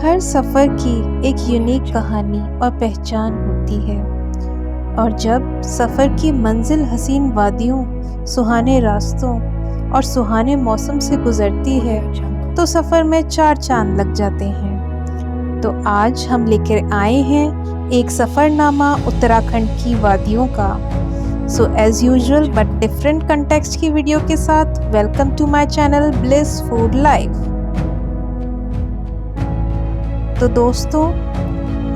हर सफ़र की एक यूनिक कहानी और पहचान होती है और जब सफ़र की मंजिल हसीन वादियों, सुहाने रास्तों और सुहाने मौसम से गुजरती है तो सफ़र में चार चांद लग जाते हैं। तो आज हम लेकर आए हैं एक सफ़रनामा उत्तराखंड की वादियों का। So as usual but different context की वीडियो के साथ welcome to my channel bliss food life. तो दोस्तों,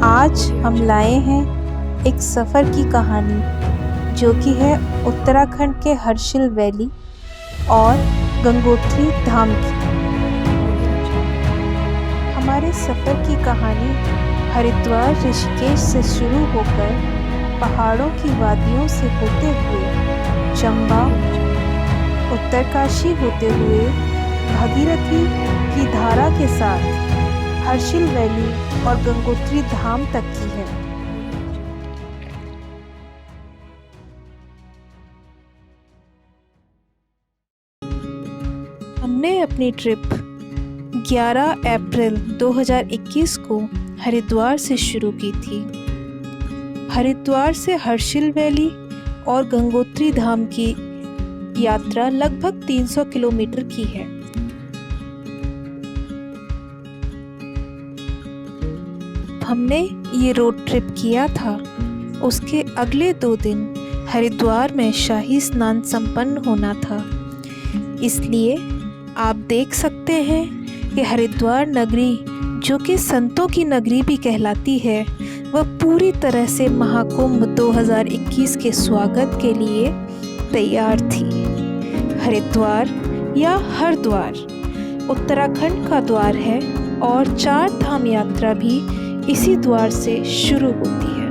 आज हम लाए हैं एक सफ़र की कहानी जो कि है उत्तराखंड के हर्षिल वैली और गंगोत्री धाम की। हमारे सफ़र की कहानी हरिद्वार ऋषिकेश से शुरू होकर पहाड़ों की वादियों से होते हुए चंबा, उत्तरकाशी होते हुए भागीरथी की धारा के साथ हर्षिल वैली और गंगोत्री धाम तक की है। हमने अपनी ट्रिप 11 अप्रैल 2021 को हरिद्वार से शुरू की थी। हरिद्वार से हर्षिल वैली और गंगोत्री धाम की यात्रा लगभग 300 किलोमीटर की है। हमने ये रोड ट्रिप किया था, उसके अगले 2 दिन हरिद्वार में शाही स्नान संपन्न होना था। इसलिए आप देख सकते हैं कि हरिद्वार नगरी, जो कि संतों की नगरी भी कहलाती है, वह पूरी तरह से महाकुंभ 2021 के स्वागत के लिए तैयार थी। हरिद्वार या हरद्वार उत्तराखंड का द्वार है और 4 धाम यात्रा भी इसी द्वार से शुरू होती है।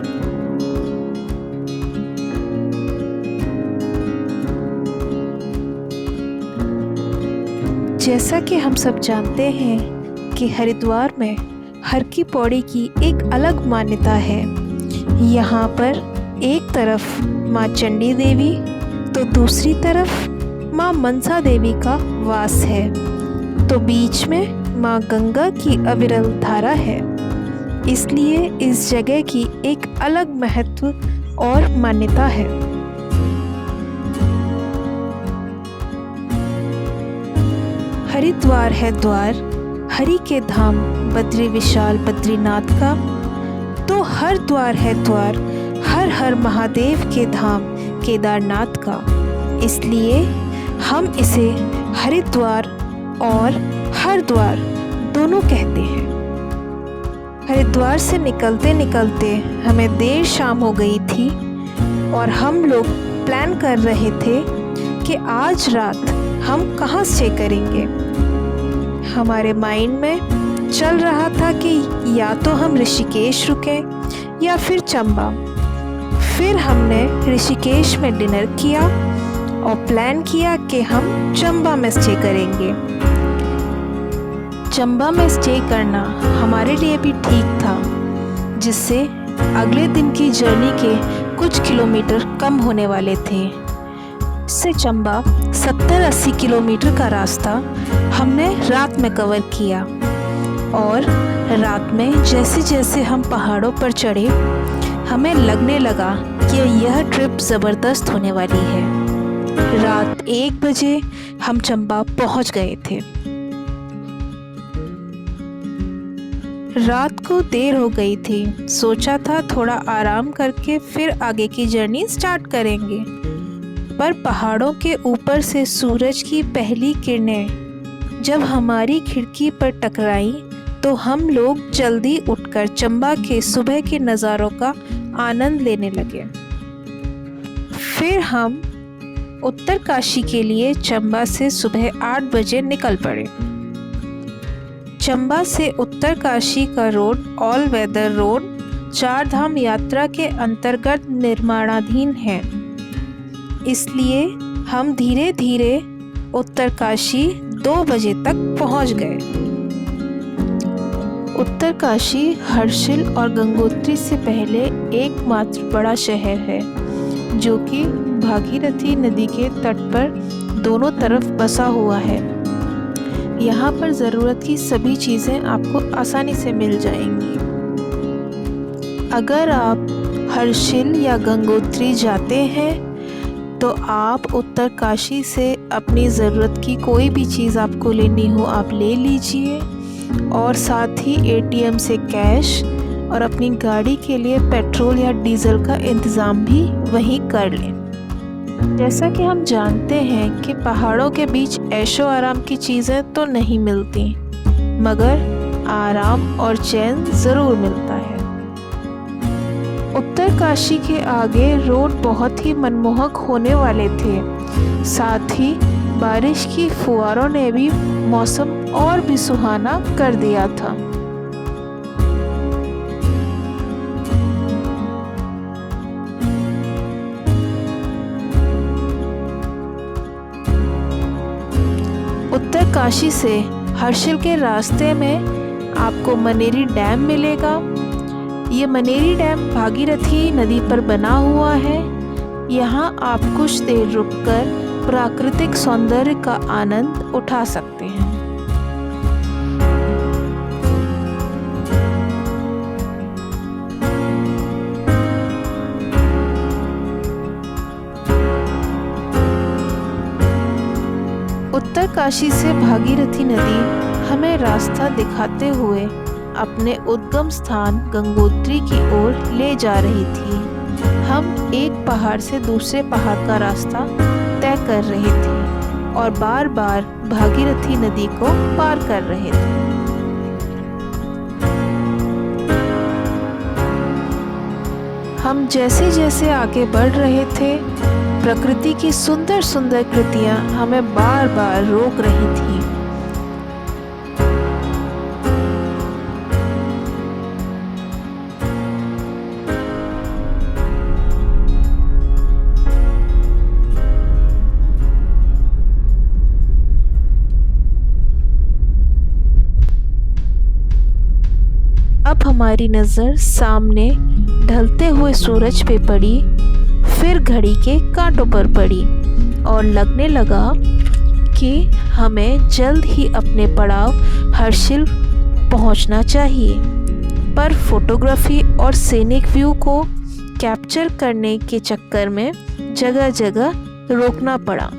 जैसा कि हम सब जानते हैं कि हरिद्वार में हर की पौड़ी की एक अलग मान्यता है। यहाँ पर एक तरफ माँ चंडी देवी तो दूसरी तरफ माँ मनसा देवी का वास है, तो बीच में माँ गंगा की अविरल धारा है। इसलिए इस जगह की एक अलग महत्व और मान्यता है। हरिद्वार है द्वार हरि के धाम बद्री विशाल बद्रीनाथ का, तो हर द्वार है द्वार हर हर महादेव के धाम केदारनाथ का। इसलिए हम इसे हरिद्वार और हरद्वार दोनों कहते हैं। हरिद्वार से निकलते निकलते हमें देर शाम हो गई थी और हम लोग प्लान कर रहे थे कि आज रात हम कहाँ स्टे करेंगे। हमारे माइंड में चल रहा था कि या तो हम ऋषिकेश रुकें या फिर चंबा। फिर हमने ऋषिकेश में डिनर किया और प्लान किया कि हम चंबा में स्टे करेंगे। चंबा में स्टे करना हमारे लिए भी ठीक था, जिससे अगले दिन की जर्नी के कुछ किलोमीटर कम होने वाले थे। इससे चंबा 70-80 किलोमीटर का रास्ता हमने रात में कवर किया और रात में जैसे जैसे हम पहाड़ों पर चढ़े, हमें लगने लगा कि यह ट्रिप ज़बरदस्त होने वाली है। रात 1 बजे हम चंबा पहुंच गए थे। रात को देर हो गई थी, सोचा था थोड़ा आराम करके फिर आगे की जर्नी स्टार्ट करेंगे, पर पहाड़ों के ऊपर से सूरज की पहली किरणें जब हमारी खिड़की पर टकराई तो हम लोग जल्दी उठकर चंबा के सुबह के नज़ारों का आनंद लेने लगे। फिर हम उत्तरकाशी के लिए चंबा से सुबह 8 बजे निकल पड़े। चंबा से उत्तरकाशी का रोड ऑल वेदर रोड 4 धाम यात्रा के अंतर्गत निर्माणाधीन है। इसलिए हम धीरे धीरे उत्तरकाशी 2 बजे तक पहुंच गए। उत्तरकाशी हर्षिल और गंगोत्री से पहले एकमात्र बड़ा शहर है जो कि भागीरथी नदी के तट पर दोनों तरफ बसा हुआ है। यहाँ पर ज़रूरत की सभी चीज़ें आपको आसानी से मिल जाएंगी। अगर आप हर्षिल या गंगोत्री जाते हैं तो आप उत्तरकाशी से अपनी ज़रूरत की कोई भी चीज़ आपको लेनी हो आप ले लीजिए, और साथ ही एटीएम से कैश और अपनी गाड़ी के लिए पेट्रोल या डीज़ल का इंतज़ाम भी वहीं कर लें। जैसा कि हम जानते हैं कि पहाड़ों के बीच ऐशो आराम की चीज़ें तो नहीं मिलती, मगर आराम और चैन ज़रूर मिलता है। उत्तरकाशी के आगे रोड बहुत ही मनमोहक होने वाले थे, साथ ही बारिश की फुहारों ने भी मौसम और भी सुहाना कर दिया था। उत्तरकाशी से हर्षिल के रास्ते में आपको मनेरी डैम मिलेगा। ये मनेरी डैम भागीरथी नदी पर बना हुआ है। यहाँ आप कुछ देर रुककर प्राकृतिक सौंदर्य का आनंद उठा सकते हैं। उत्तरकाशी से भागीरथी नदी हमें रास्ता दिखाते हुए अपने उद्गम स्थान गंगोत्री की ओर ले जा रही थी। हम एक पहाड़ से दूसरे पहाड़ का रास्ता तय कर रहे थे और बार बार भागीरथी नदी को पार कर रहे थे। हम जैसे जैसे आगे बढ़ रहे थे, प्रकृति की सुंदर सुंदर कृतियां हमें बार बार रोक रही थी। अब हमारी नज़र सामने ढलते हुए सूरज पे पड़ी, फिर घड़ी के कांटों पर पड़ी और लगने लगा कि हमें जल्द ही अपने पड़ाव हर्षिल पहुंचना चाहिए। पर फोटोग्राफी और सीनिक व्यू को कैप्चर करने के चक्कर में जगह जगह रोकना पड़ा।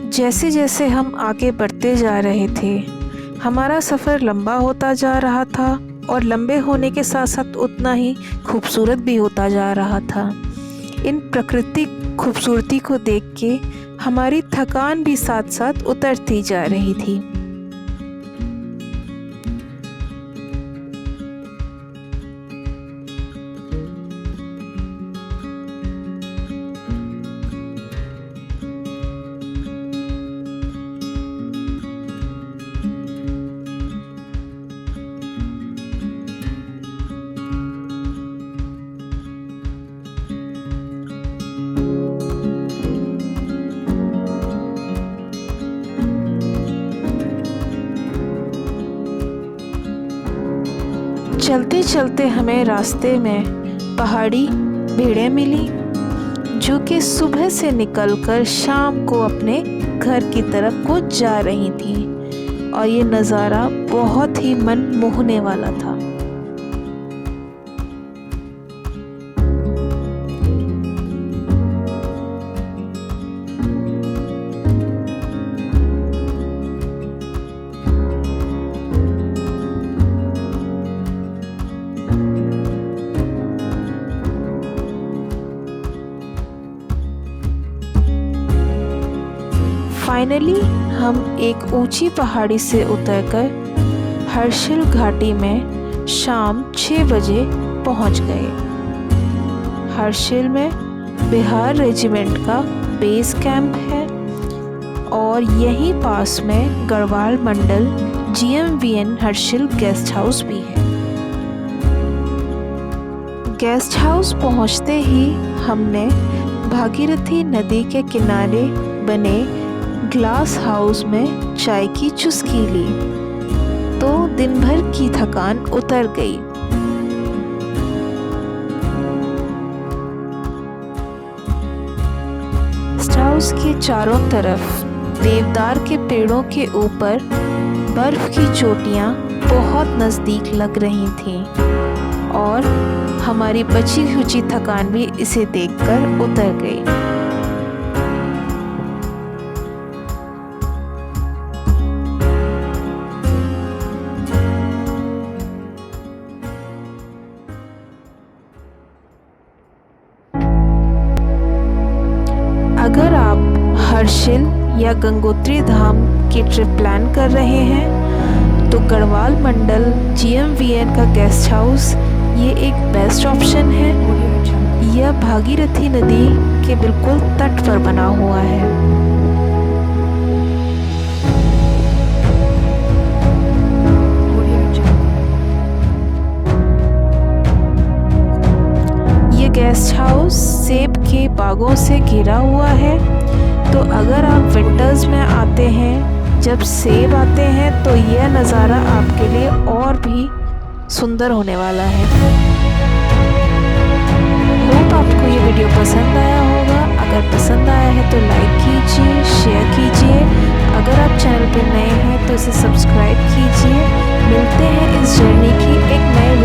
जैसे जैसे हम आगे बढ़ते जा रहे थे, हमारा सफ़र लंबा होता जा रहा था और लंबे होने के साथ साथ उतना ही खूबसूरत भी होता जा रहा था। इन प्राकृतिक खूबसूरती को देख के हमारी थकान भी साथ साथ उतरती जा रही थी। चलते चलते हमें रास्ते में पहाड़ी भेड़ें मिली, जो कि सुबह से निकलकर शाम को अपने घर की तरफ को जा रही थी और ये नज़ारा बहुत ही मन मोहने वाला था। फाइनली हम एक ऊंची पहाड़ी से उतरकर हर्षिल घाटी में शाम 6 बजे पहुंच गए। हर्षिल में बिहार रेजिमेंट का बेस कैंप है और यहीं पास में गढ़वाल मंडल GMVN हर्षिल गेस्ट हाउस भी है। गेस्ट हाउस पहुंचते ही हमने भागीरथी नदी के किनारे बने ग्लास हाउस में चाय की चुस्की ली तो दिन भर की थकान उतर गई। गेस्ट हाउस के चारों तरफ देवदार के पेड़ों के ऊपर बर्फ की चोटियाँ बहुत नज़दीक लग रही थीं और हमारी बची खुची थकान भी इसे देखकर उतर गई। अगर आप हर्षिल या गंगोत्री धाम की ट्रिप प्लान कर रहे हैं तो गढ़वाल मंडल GMVN का गेस्ट हाउस ये एक बेस्ट ऑप्शन है। यह भागीरथी नदी के बिल्कुल तट पर बना हुआ है। ये गेस्ट हाउस सेब के बागों से घिरा हुआ है, तो अगर आप विंटर्स में आते हैं जब सेब आते हैं तो यह नज़ारा आपके लिए और भी सुंदर होने वाला है। होप आपको ये वीडियो पसंद आया होगा। अगर पसंद आया है तो लाइक कीजिए, शेयर कीजिए। अगर आप चैनल पर नए हैं तो इसे सब्सक्राइब कीजिए। मिलते हैं इस जर्नी की एक नए